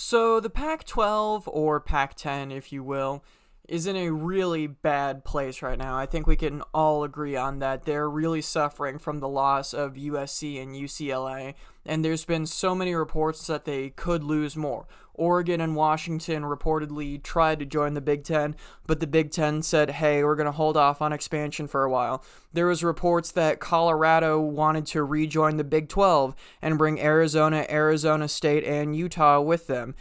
So the Pac-12, or Pac-10 if you will, is in a really bad place right now. I think we can all agree on that. They're really suffering from the loss of USC and UCLA, and there's been so many reports that they could lose more. Oregon and Washington reportedly tried to join the Big Ten, but the Big Ten said, hey, we're going to hold off on expansion for a while. There was reports that Colorado wanted to rejoin the Big 12 and bring Arizona, Arizona State, and Utah with them.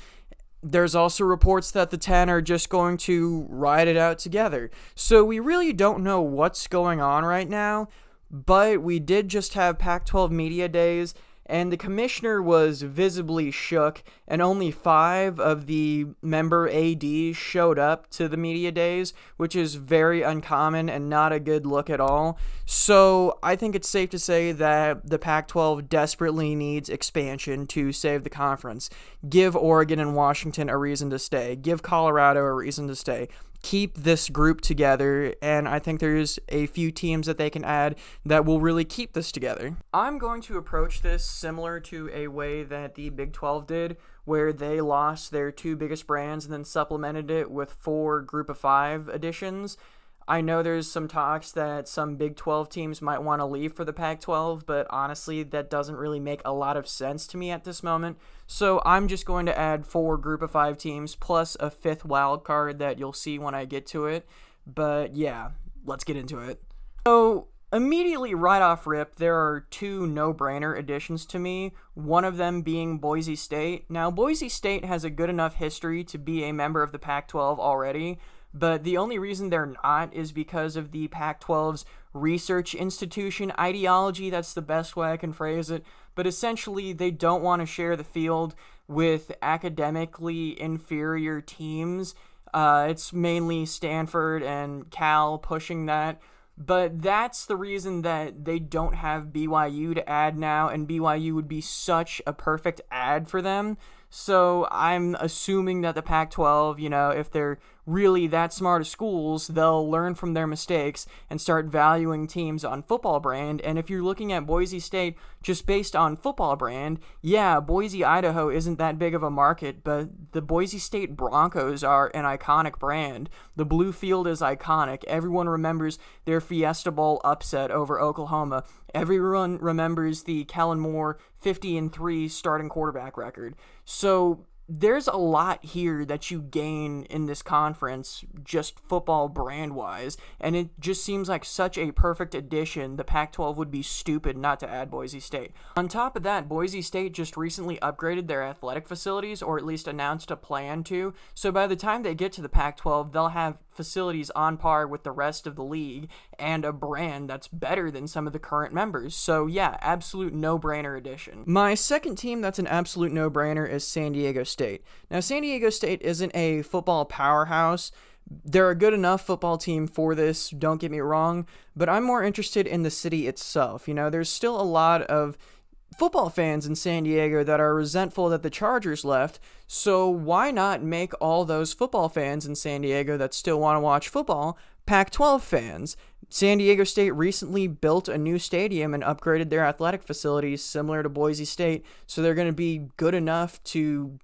There's also reports that the 10 are just going to ride it out together. So we really don't know what's going on right now, but we did just have Pac-12 Media Days, and the commissioner was visibly shook, and only 5 of the member ADs showed up to the media days, which is very uncommon and not a good look at all. So I think it's safe to say that the Pac-12 desperately needs expansion to save the conference. Give Oregon and Washington a reason to stay. Give Colorado a reason to stay. Keep this group together, and I think there's a few teams that they can add that will really keep this together. I'm going to approach this similar to a way that the Big 12 did, where they lost their 2 biggest brands and then supplemented it with 4 Group of 5 additions. I know there's some talks that some Big 12 teams might want to leave for the Pac-12, but honestly, that doesn't really make a lot of sense to me at this moment. So I'm just going to add 4 Group of 5 teams plus a 5th wild card that you'll see when I get to it. But yeah, let's get into it. So immediately right off rip, there are 2 no-brainer additions to me, one of them being Boise State. Now, Boise State has a good enough history to be a member of the Pac-12 already, but the only reason they're not is because of the Pac-12's research institution ideology. That's the best way I can phrase it. But essentially, they don't want to share the field with academically inferior teams. It's mainly Stanford and Cal pushing that. But that's the reason that they don't have BYU to add now, and BYU would be such a perfect add for them. So I'm assuming that the Pac-12, if they're really that smart as schools, they'll learn from their mistakes and start valuing teams on football brand. And if you're looking at Boise State just based on football brand, yeah, Boise, Idaho isn't that big of a market, but the Boise State Broncos are an iconic brand. The blue field is iconic. Everyone remembers their Fiesta Bowl upset over Oklahoma. Everyone remembers the Kellen Moore 50-3 starting quarterback record. So there's a lot here that you gain in this conference, just football brand-wise, and it just seems like such a perfect addition. The Pac-12 would be stupid not to add Boise State. On top of that, Boise State just recently upgraded their athletic facilities, or at least announced a plan to, so by the time they get to the Pac-12, they'll have facilities on par with the rest of the league, and a brand that's better than some of the current members. So yeah, absolute no-brainer addition. My second team that's an absolute no-brainer is San Diego State. Now, San Diego State isn't a football powerhouse. They're a good enough football team for this, don't get me wrong, but I'm more interested in the city itself. There's still a lot of football fans in San Diego that are resentful that the Chargers left, so why not make all those football fans in San Diego that still want to watch football Pac-12 fans? San Diego State recently built a new stadium and upgraded their athletic facilities similar to Boise State, so they're going to be good enough to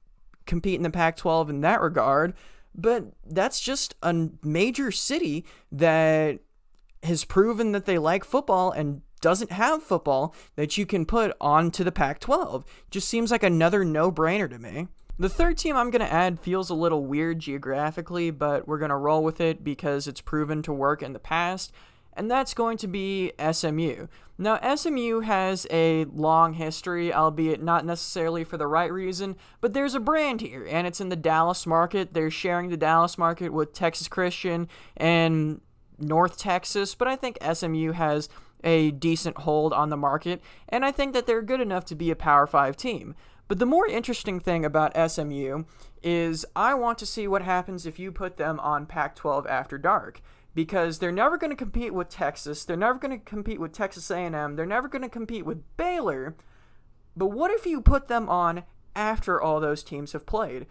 compete in the Pac-12 in that regard. But that's just a major city that has proven that they like football and doesn't have football that you can put onto the Pac-12. Just seems like another no-brainer to me. The third team I'm going to add feels a little weird geographically, but we're going to roll with it because it's proven to work in the past, and that's going to be SMU. Now, SMU has a long history, albeit not necessarily for the right reason, but there's a brand here, and it's in the Dallas market. They're sharing the Dallas market with Texas Christian and North Texas, but I think SMU has a decent hold on the market, and I think that they're good enough to be a Power 5 team. But the more interesting thing about SMU is I want to see what happens if you put them on Pac-12 After Dark, because they're never going to compete with Texas, they're never going to compete with Texas A&M, they're never going to compete with Baylor, but what if you put them on after all those teams have played?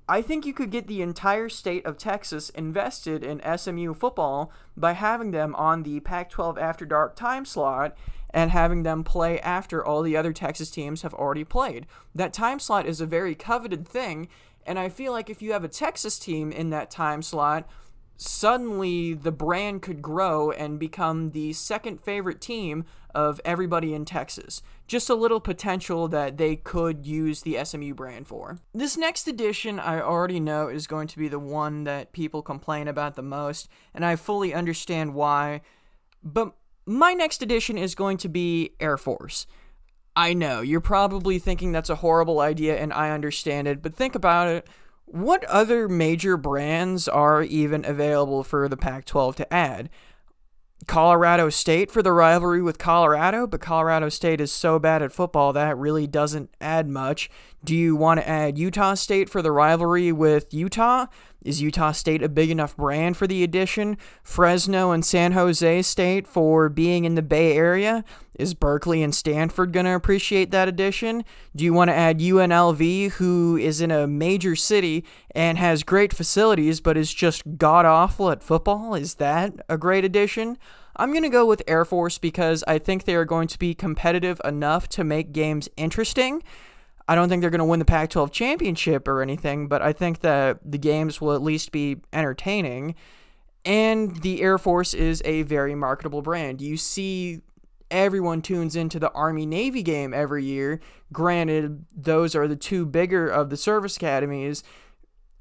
I think you could get the entire state of Texas invested in SMU football by having them on the Pac-12 After Dark time slot, and having them play after all the other Texas teams have already played. That time slot is a very coveted thing, and I feel like if you have a Texas team in that time slot, suddenly the brand could grow and become the second favorite team of everybody in Texas. Just a little potential that they could use the SMU brand for. This next edition I already know is going to be the one that people complain about the most, and I fully understand why, but my next edition is going to be Air Force. I know, you're probably thinking that's a horrible idea, and I understand it, but think about it. What other major brands are even available for the Pac-12 to add? Colorado State for the rivalry with Colorado, but Colorado State is so bad at football that really doesn't add much. Do you want to add Utah State for the rivalry with Utah? Is Utah State a big enough brand for the addition? Fresno and San Jose State for being in the Bay Area? Is Berkeley and Stanford going to appreciate that addition? Do you want to add UNLV, who is in a major city and has great facilities but is just god-awful at football? Is that a great addition? I'm going to go with Air Force because I think they are going to be competitive enough to make games interesting. I don't think they're going to win the Pac-12 championship or anything, but I think that the games will at least be entertaining. And the Air Force is a very marketable brand. You see, everyone tunes into the Army-Navy game every year. Granted, those are the two bigger of the service academies.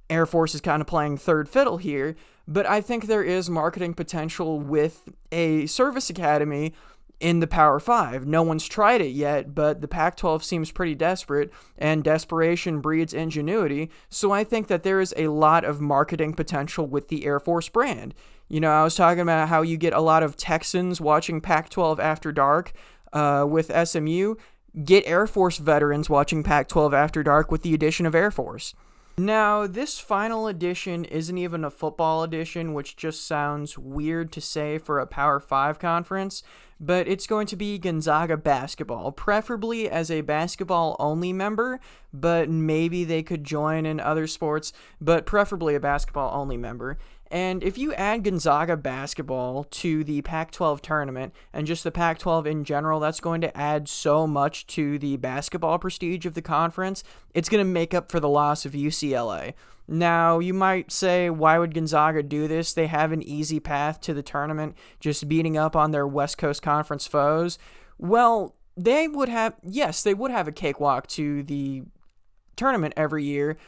Air Force is kind of playing third fiddle here, but I think there is marketing potential with a service academy in the Power 5. No one's tried it yet, but the Pac-12 seems pretty desperate, and desperation breeds ingenuity, so I think that there is a lot of marketing potential with the Air Force brand. You know, I was talking about how you get a lot of Texans watching Pac-12 After Dark with SMU. Get Air Force veterans watching Pac-12 After Dark with the addition of Air Force. Now, this final edition isn't even a football edition, which just sounds weird to say for a Power 5 conference, but it's going to be Gonzaga basketball, preferably as a basketball-only member, but maybe they could join in other sports, but preferably a basketball-only member. And if you add Gonzaga basketball to the Pac-12 tournament and just the Pac-12 in general, that's going to add so much to the basketball prestige of the conference. It's going to make up for the loss of UCLA. Now, you might say, why would Gonzaga do this? They have an easy path to the tournament, just beating up on their West Coast Conference foes. Well, they would have a cakewalk to the tournament every year,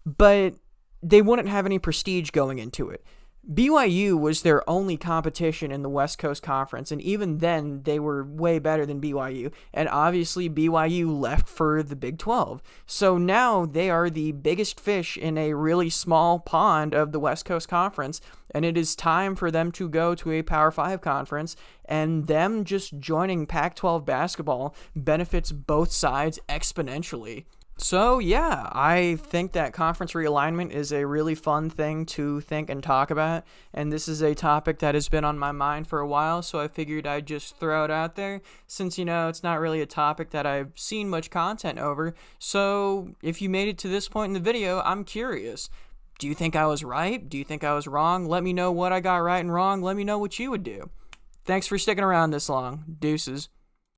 but they wouldn't have any prestige going into it. BYU was their only competition in the West Coast Conference, and even then, they were way better than BYU, and obviously BYU left for the Big 12. So now they are the biggest fish in a really small pond of the West Coast Conference, and it is time for them to go to a Power 5 conference, and them just joining Pac-12 basketball benefits both sides exponentially. So, yeah, I think that conference realignment is a really fun thing to think and talk about, and this is a topic that has been on my mind for a while, so I figured I'd just throw it out there, since, it's not really a topic that I've seen much content over. So, if you made it to this point in the video, I'm curious. Do you think I was right? Do you think I was wrong? Let me know what I got right and wrong. Let me know what you would do. Thanks for sticking around this long. Deuces.